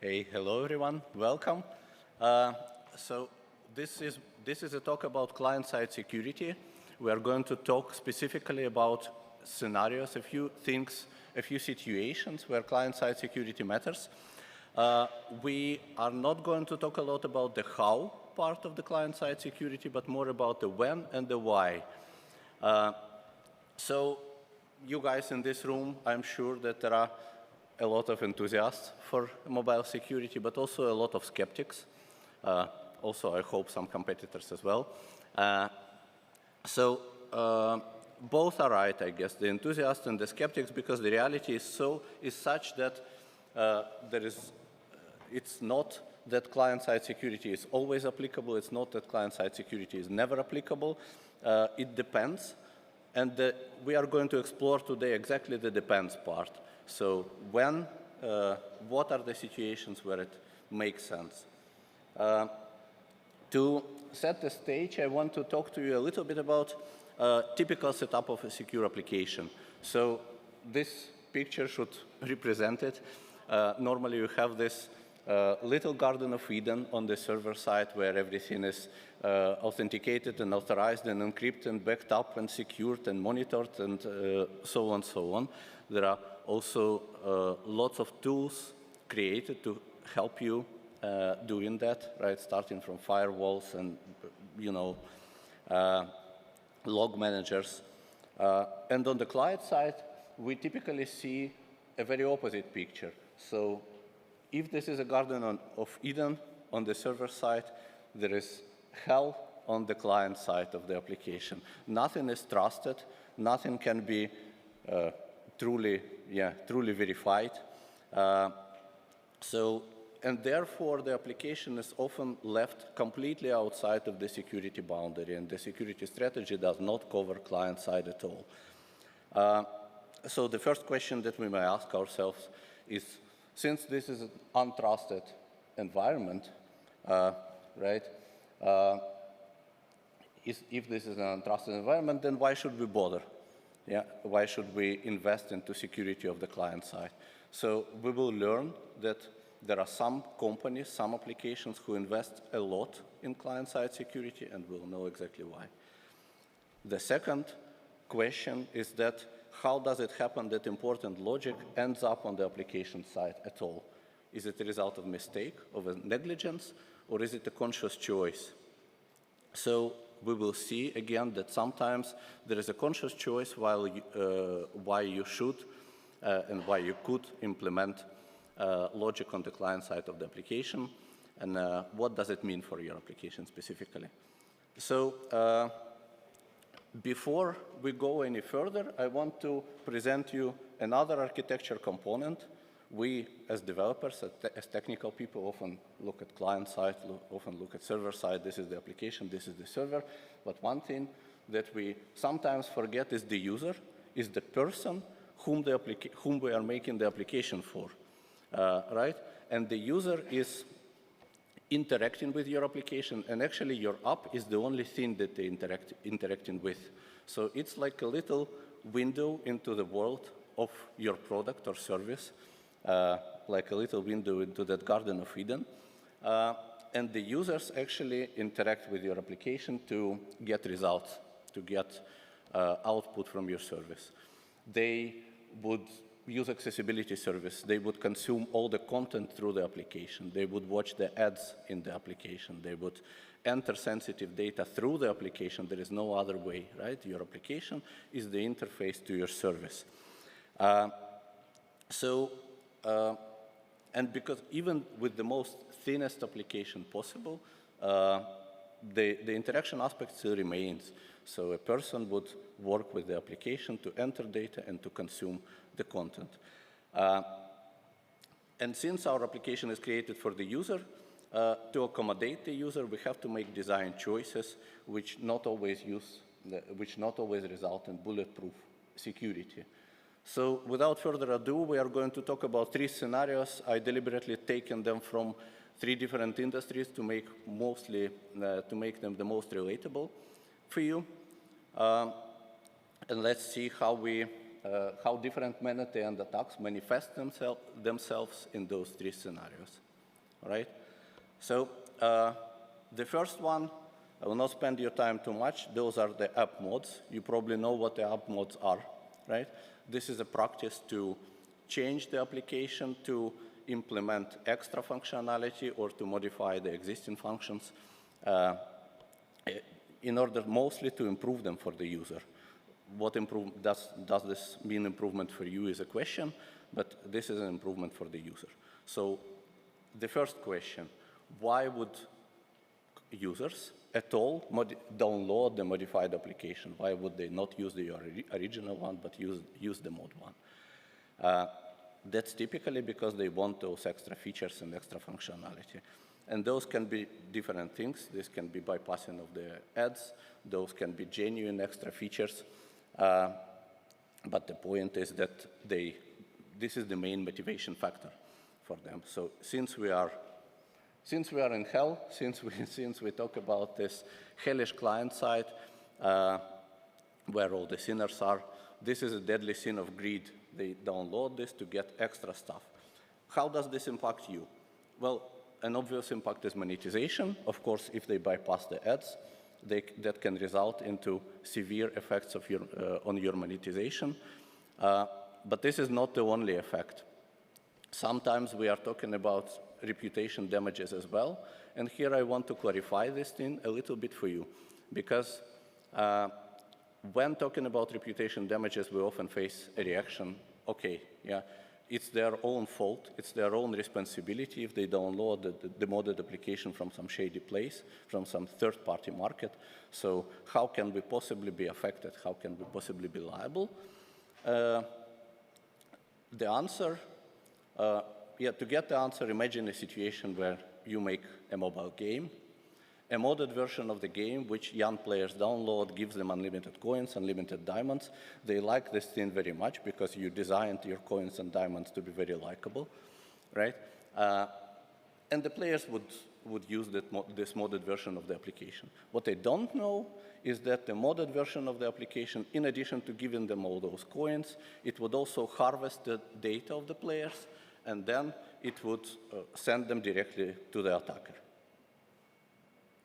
Hey, hello everyone, welcome. So this is a talk about client-side security. We are going to talk specifically about scenarios, a few things, a few situations where client-side security matters. We are not going to talk a lot about the how part of the client-side security, but more about the when and the why. So you guys in this room, I'm sure that there are a lot of enthusiasts for mobile security, but also a lot of skeptics. Also, I hope some competitors as well. Both are right, I guess, the enthusiasts and the skeptics, because the reality is such that it's not that client-side security is always applicable. It's not that client-side security is never applicable. It depends. And we are going to explore today exactly the depends part. So what are the situations where it makes sense? To set the stage, I want to talk to you a little bit about typical setup of a secure application. So this picture should represent it. Normally you have this little Garden of Eden on the server side where everything is authenticated and authorized and encrypted and backed up and secured and monitored and so on, so on. There are also lots of tools created to help you doing that, right? Starting from firewalls and, log managers. And on the client side, we typically see a very opposite picture. So if this is a Garden of Eden on the server side, there is hell on the client side of the application. Nothing is trusted. Nothing can be truly verified. And therefore, the application is often left completely outside of the security boundary, and the security strategy does not cover client side at all. So the first question that we may ask ourselves is, since this is an untrusted environment, right? If this is an untrusted environment, then why should we bother? Yeah, why should we invest into security of the client side? So we will learn that there are some companies, some applications who invest a lot in client-side security, and we'll know exactly why. The second question is that how does it happen that important logic ends up on the application side at all? Is it a result of mistake, of a negligence, or is it a conscious choice? So we will see again that sometimes there is a conscious choice why you should and why you could implement logic on the client side of the application, and what does it mean for your application specifically. So before we go any further, I want to present you another architecture component. We, as developers, as technical people, often look at client side, often look at server side. This is the application, this is the server. But one thing that we sometimes forget is the user, is the person whom we are making the application for, right? And the user is interacting with your application, and actually your app is the only thing that they interacting with. So it's like a little window into the world of your product or service, like a little window into that Garden of Eden. And the users actually interact with your application to get results, to get output from your service. They would use accessibility service. They would consume all the content through the application. They would watch the ads in the application. They would enter sensitive data through the application. There is no other way, right? Your application is the interface to your service. And because even with the most thinnest application possible, the interaction aspect still remains. So a person would work with the application to enter data and to consume the content. And since our application is created for the user, to accommodate the user, we have to make design choices which not always result in bulletproof security. So without further ado, we are going to talk about 3 scenarios. I deliberately taken them from 3 different industries to make them the most relatable for you. And let's see how different man-at-the-end attacks manifest themselves in those 3 scenarios. all right? So the first one, I will not spend your time too much. Those are the app mods. You probably know what the app mods are, right? This is a practice to change the application to implement extra functionality or to modify the existing functions in order mostly to improve them for the user. What does this mean improvement for you is a question, but this is an improvement for the user. So the first question, why would users at all download the modified application? Why would they not use the original one, but use the mod one? That's typically because they want those extra features and extra functionality. And those can be different things. This can be bypassing of the ads. Those can be genuine extra features. But the point is that this is the main motivation factor for them. So since we are in hell, since we talk about this hellish client side where all the sinners are, this is a deadly sin of greed. They download this to get extra stuff. How does this impact you? Well, an obvious impact is monetization. Of course, if they bypass the ads, that can result into severe effects on your monetization. But this is not the only effect. Sometimes we are talking about reputation damages as well. And here I want to clarify this thing a little bit for you, because when talking about reputation damages, we often face a reaction, okay, yeah, it's their own fault, it's their own responsibility if they download the modded application from some shady place, from some third-party market. So how can we possibly be affected? How can we possibly be liable? The answer, to get the answer, imagine a situation where you make a mobile game, a modded version of the game, which young players download, gives them unlimited coins, unlimited diamonds. They like this thing very much because you designed your coins and diamonds to be very likable, right? And the players would use this modded version of the application. What they don't know is that the modded version of the application, in addition to giving them all those coins, it would also harvest the data of the players, and then it would send them directly to the attacker.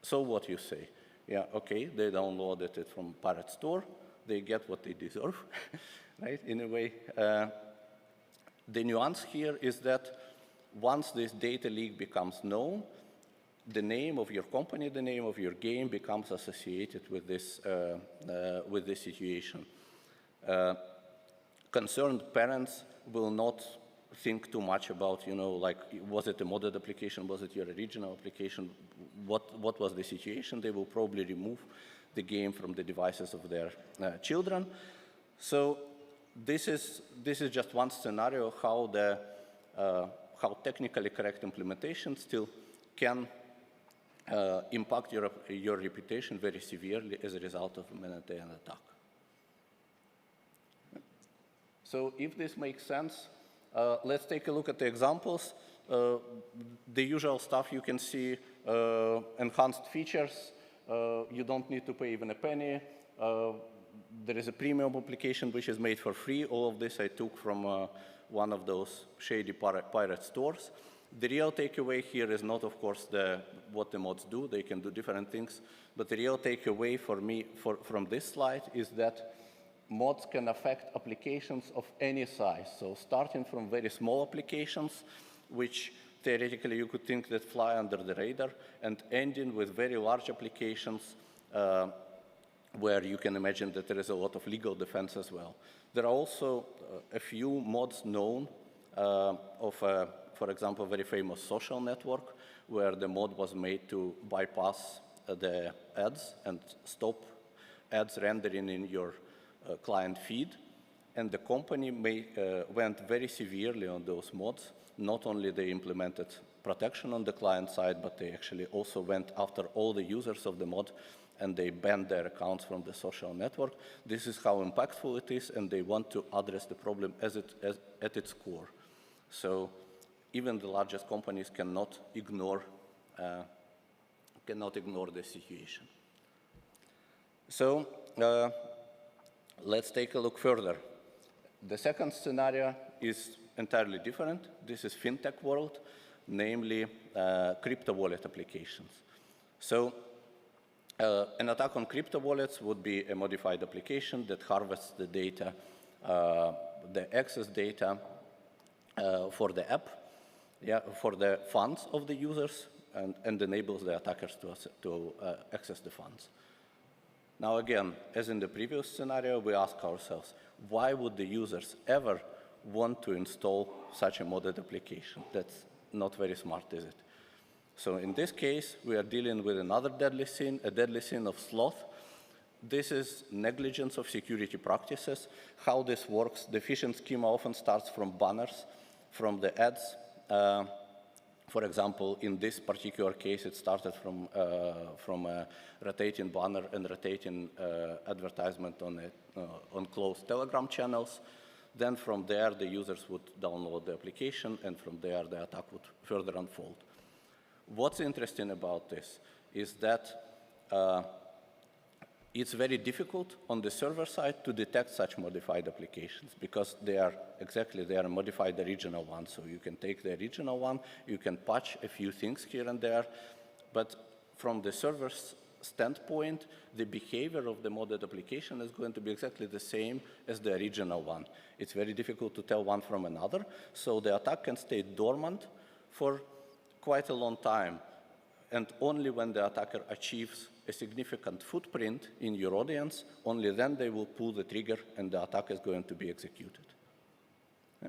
So what you say? Yeah, okay, they downloaded it from Pirate Store. They get what they deserve, right, in a way. The nuance here is that once this data leak becomes known, the name of your company, the name of your game becomes associated with this situation. Concerned parents will not think too much about, like, was it a modded application? Was it your original application? What was the situation? They will probably remove the game from the devices of their children. So this is just one scenario how technically correct implementation still can impact your reputation very severely as a result of an attack. So if this makes sense, let's take a look at the examples. The usual stuff you can see, enhanced features. You don't need to pay even a penny. There is a premium application which is made for free. All of this I took from one of those shady pirate stores. The real takeaway here is not, of course, what the mods do. They can do different things. But the real takeaway for me from this slide is that mods can affect applications of any size. So starting from very small applications, which theoretically you could think that fly under the radar, and ending with very large applications where you can imagine that there is a lot of legal defense as well. There are also a few mods known of, for example, a very famous social network where the mod was made to bypass the ads and stop ads rendering in your client feed. And the company went very severely on those mods. Not only they implemented protection on the client side, but they actually also went after all the users of the mod and they banned their accounts from the social network. This is how impactful it is, and they want to address the problem at its core. So even the largest companies cannot ignore the situation. So let's take a look further. The second scenario is entirely different. This is fintech world. namely crypto wallet applications. So an attack on crypto wallets would be a modified application that harvests the data, the access data for the app, for the funds of the users, and enables the attackers to access the funds. Now again, as in the previous scenario, we ask ourselves, why would the users ever want to install such a modded application? That's not very smart, is it? So in this case, we are dealing with another deadly sin, a deadly sin of sloth. This is negligence of security practices. How this works, the phishing schema often starts from banners, from the ads. For example, in this particular case, it started from a rotating banner and rotating advertisement on closed Telegram channels. Then from there, the users would download the application, and from there, the attack would further unfold. What's interesting about this is that it's very difficult on the server side to detect such modified applications because they are modified original ones. So you can take the original one, you can patch a few things here and there, but from the server's standpoint, the behavior of the modded application is going to be exactly the same as the original one. It's very difficult to tell one from another, so the attack can stay dormant for quite a long time. And only when the attacker achieves a significant footprint in your audience, only then they will pull the trigger and the attack is going to be executed. Yeah.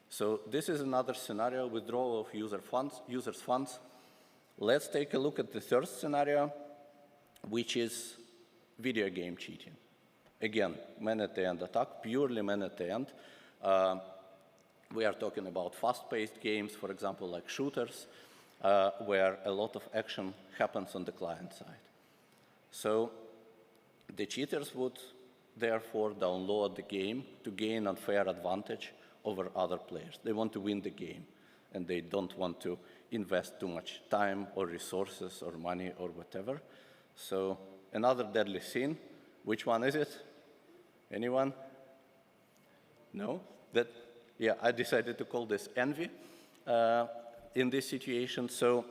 So this is another scenario, withdrawal of users' funds. Let's take a look at the third scenario, which is video game cheating. Again, man-at-the-end attack, purely man-at-the-end. We are talking about fast-paced games, for example, like shooters, where a lot of action happens on the client side. So the cheaters would therefore download the game to gain unfair advantage over other players. They want to win the game, and they don't want to invest too much time or resources or money or whatever. So another deadly sin. Which one is it? Anyone? No? Yeah, I decided to call this envy in this situation. So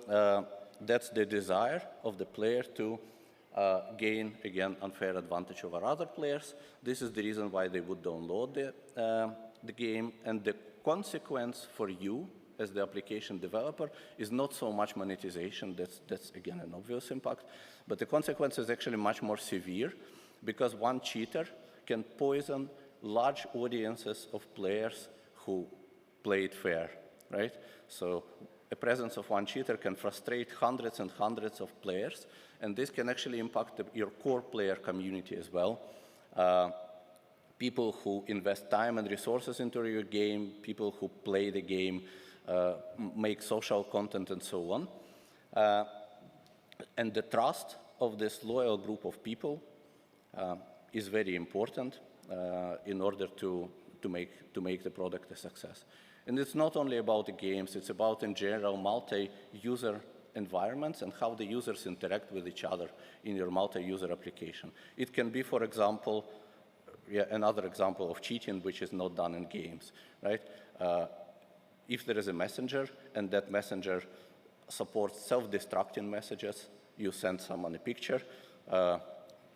that's the desire of the player to gain, again, unfair advantage over other players. This is the reason why they would download the game. And the consequence for you as the application developer is not so much monetization. That's again, an obvious impact. But the consequence is actually much more severe because one cheater can poison large audiences of players who played fair, right? So the presence of one cheater can frustrate hundreds and hundreds of players, and this can actually impact your core player community as well. People who invest time and resources into your game, people who play the game, make social content, and so on. And the trust of this loyal group of people is very important in order to make the product a success. And it's not only about the games, it's about, in general, multi-user environments and how the users interact with each other in your multi-user application. It can be, for example, another example of cheating which is not done in games, right? If there is a messenger and that messenger supports self-destructing messages, you send someone a picture,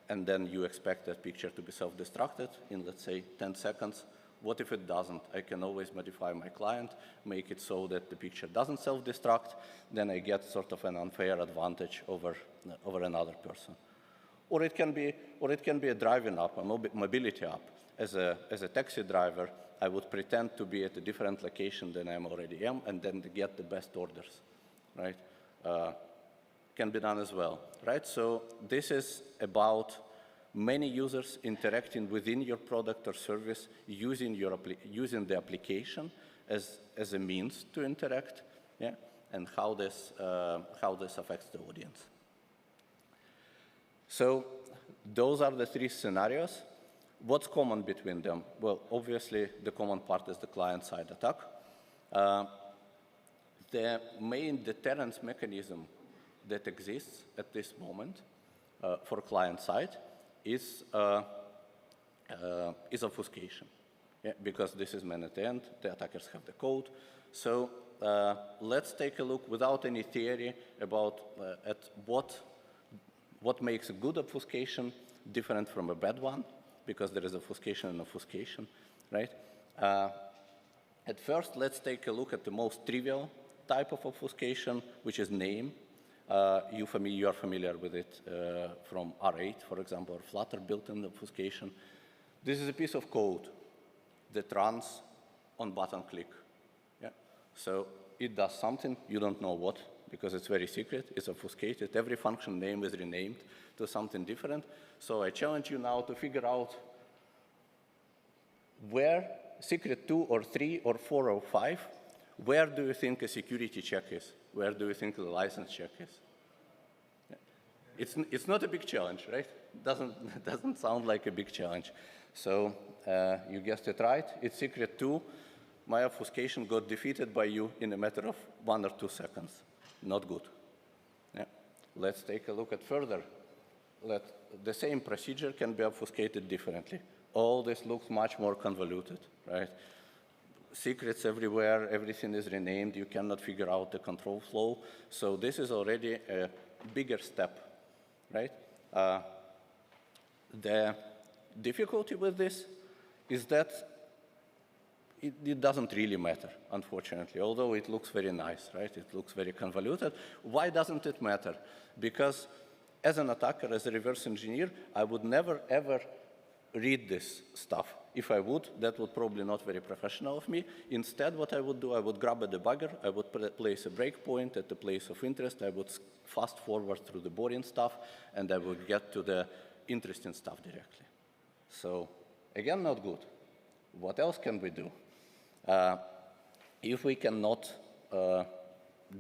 and then you expect that picture to be self-destructed in, let's say, 10 seconds. What if it doesn't? I can always modify my client, make it so that the picture doesn't self-destruct, then I get sort of an unfair advantage over another person. Or it can be a driving app, a mobility app. As a taxi driver, I would pretend to be at a different location than I already am, and then to get the best orders, right? Can be done as well, right? So this is about many users interacting within your product or service using the application as a means to interact, yeah, and how this affects the audience. So those are the three scenarios. What's common between them? Well, obviously, the common part is the client-side attack. The main deterrence mechanism that exists at this moment for client-side is obfuscation, yeah, because this is man-at-the-end, the attackers have the code. So let's take a look without any theory about at what makes a good obfuscation different from a bad one, because there is obfuscation and obfuscation, right? At first, let's take a look at the most trivial type of obfuscation, which is name. You are familiar with it from R8, for example, or Flutter built-in obfuscation. This is a piece of code that runs on button click. Yeah? So it does something, you don't know what, because it's very secret, it's obfuscated. Every function name is renamed to something different. So I challenge you now to figure out where secret 2 or 3 or 4 or 5, where do you think a security check is? Where do you think the license check is? Yeah. It's not a big challenge, right? Doesn't sound like a big challenge. So you guessed it right, it's secret 2. My obfuscation got defeated by you in a matter of 1 or 2 seconds. Not good. Yeah. Let's take a look at further. The same procedure can be obfuscated differently. All this looks much more convoluted, right? Secrets everywhere, everything is renamed, you cannot figure out the control flow. So this is already a bigger step, right? The difficulty with this is that it doesn't really matter, unfortunately, although it looks very nice, right? It looks very convoluted. Why doesn't it matter? Because as an attacker, as a reverse engineer, I would never, ever read this stuff. If I would, that would probably not very professional of me. Instead, what I would do, I would grab a debugger, I would place a breakpoint at the place of interest, I would fast forward through the boring stuff, and I would get to the interesting stuff directly. So, again, not good. What else can we do? If we cannot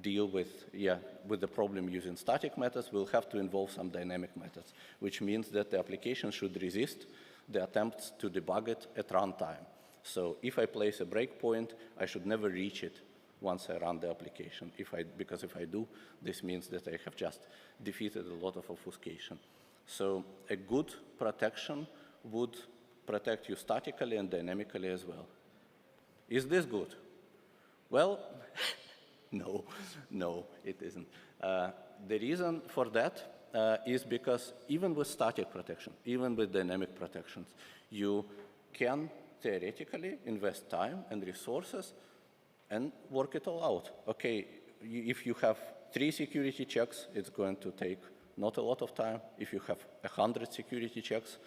deal with the problem using static methods, we'll have to involve some dynamic methods, which means that the application should resist the attempts to debug it at runtime. So if I place a breakpoint, I should never reach it once I run the application. Because if I do, this means that I have just defeated a lot of obfuscation. So a good protection would protect you statically and dynamically as well. Is this good? Well, no, it isn't. The reason for that is because even with static protection, even with dynamic protections, you can theoretically invest time and resources and work it all out. Okay, if you have 3 security checks, it's going to take not a lot of time. If you have 100 security checks,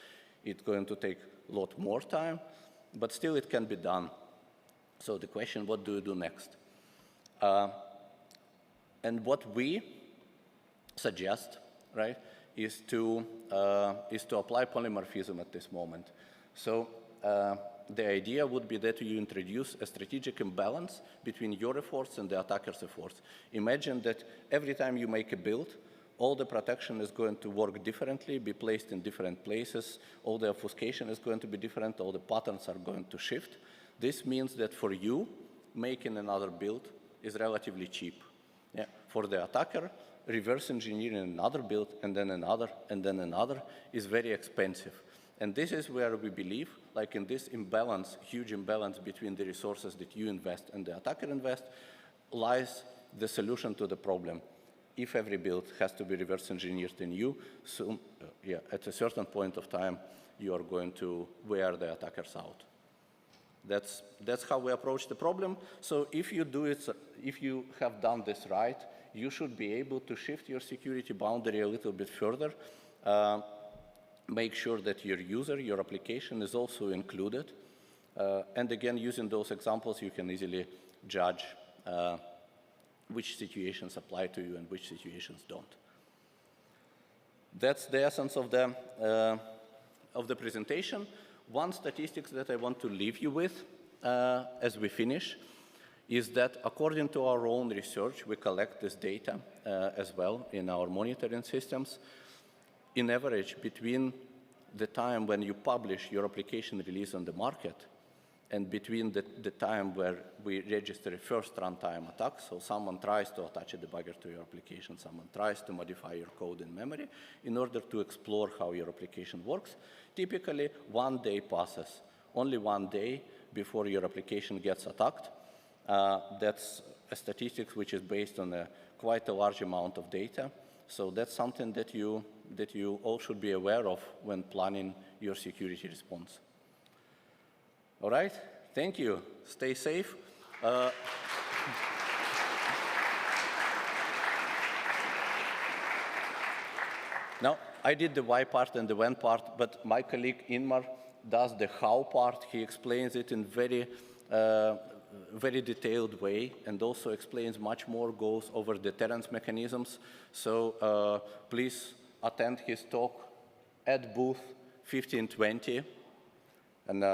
it's going to take a lot more time, but still it can be done. So the question, what do you do next? And what we suggest, right, is to apply polymorphism at this moment. So the idea would be that you introduce a strategic imbalance between your efforts and the attacker's efforts. Imagine that every time you make a build, all the protection is going to work differently, be placed in different places, all the obfuscation is going to be different, all the patterns are going to shift. This means that for you, making another build is relatively cheap. Yeah. For the attacker, reverse engineering another build, and then another, is very expensive. And this is where we believe, like in this imbalance, huge imbalance between the resources that you invest and the attacker invest, lies the solution to the problem. If every build has to be reverse engineered in you, so at a certain point of time, you are going to wear the attackers out. That's how we approach the problem. So if you do it, if you have done this right, you should be able to shift your security boundary a little bit further. Make sure that your user, your application is also included. And again, using those examples, you can easily judge which situations apply to you and which situations don't. That's the essence of the presentation. One statistics that I want to leave you with as we finish is that according to our own research, we collect this data as well in our monitoring systems. In average, between the time when you publish your application release on the market and between the time where we register a first runtime attack, so someone tries to attach a debugger to your application, someone tries to modify your code in memory in order to explore how your application works, typically 1 day passes, only 1 day before your application gets attacked. That's a statistics which is based on quite a large amount of data. So that's something that you all should be aware of when planning your security response. All right, thank you. Stay safe. Now, I did the why part and the when part, but my colleague Inmar does the how part. He explains it in very detailed way, and also explains much more, goes over deterrence mechanisms. So please attend his talk at booth 1520, and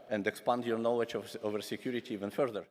and expand your knowledge over security even further.